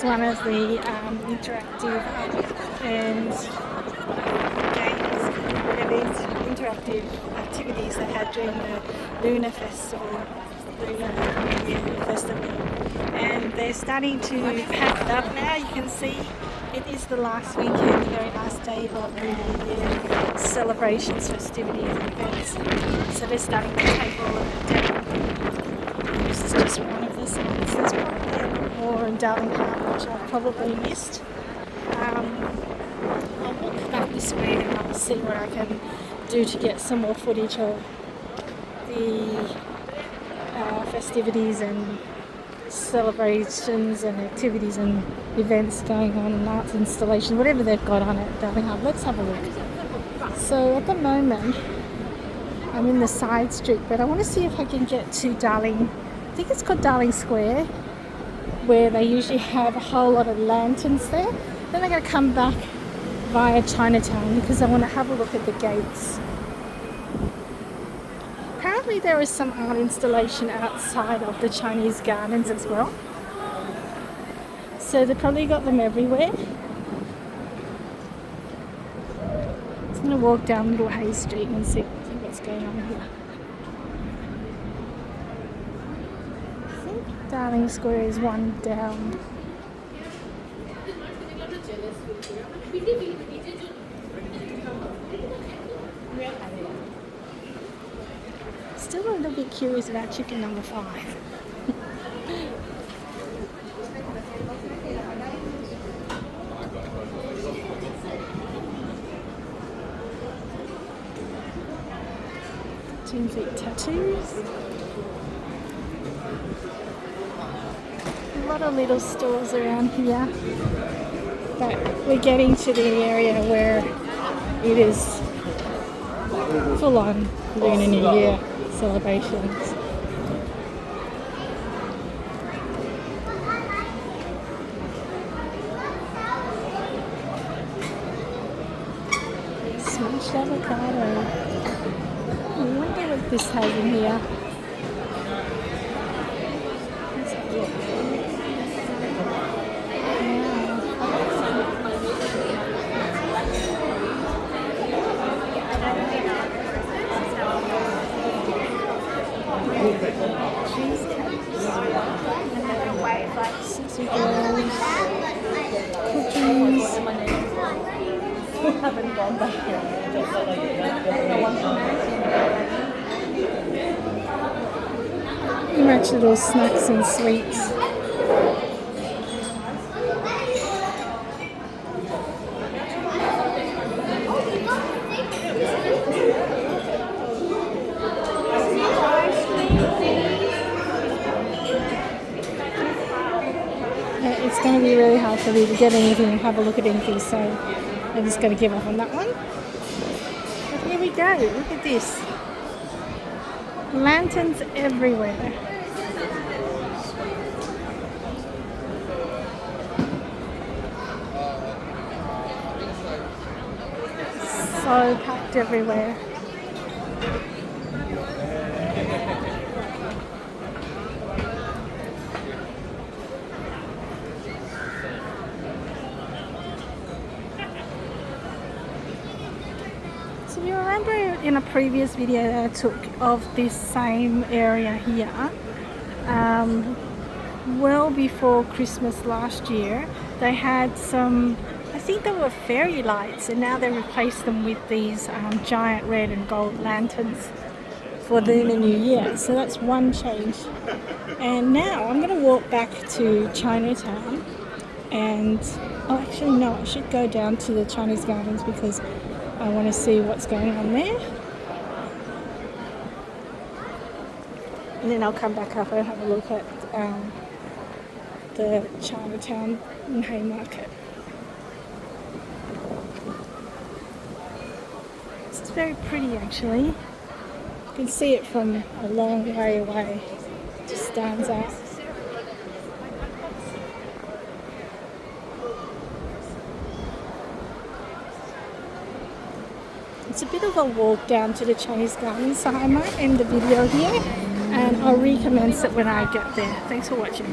is one of the interactive and games, these interactive activities they had during the Lunar Festival, and they're starting to pack it up now. You can see it is the last weekend, the very last day of the year celebrations, festivities and events. So they're starting to take all of it down. This is just one of the signs. There's probably a lot more in Darling Harbour which I've probably missed. I'll walk back this way and I'll see what I can do to get some more footage of the festivities and celebrations and activities and events going on and arts installations, whatever they've got on at Darling Harbour. Let's have a look. So at the moment I'm in the side street, but I want to see if I can get to Darling, I think it's called Darling Square, where they usually have a whole lot of lanterns there. Then I'm going to come back via Chinatown because I want to have a look at the gates. Apparently there is some art installation outside of the Chinese gardens as well. So they've probably got them everywhere. I'm going to walk down Little Hay Street and see what's going on here. I think Darling Square is one down. Still a little bit curious about chicken number 5. Tattoos. A lot of little stores around here, but we're getting to the area where it is full on Lunar New Year celebrations. Smashed avocado. I wonder what this has in here. Let's have a look. Cheesecakes, sexy girls, cookies. Haven't gone back here. Pretty much little snacks and sweets. It's going to be really hard for me to get anything and have a look at anything, so I'm just going to give up on that one. But here we go, look at this. Lanterns everywhere. So packed everywhere. So you remember in a previous video that I took of this same area here, well before Christmas last year, they had some, I think they were fairy lights, and now they replaced them with these giant red and gold lanterns for Lunar New Year. So that's one change. And now I'm going to walk back to Chinatown and, oh actually no, I should go down to the Chinese gardens because I want to see what's going on there. And then I'll come back up and have a look at the Chinatown Haymarket. This is very pretty actually. You can see it from a long way away. It just stands out. It's a bit of a walk down to the Chinese gardens, so I might end the video here and I'll recommence it when I get there. Thanks for watching.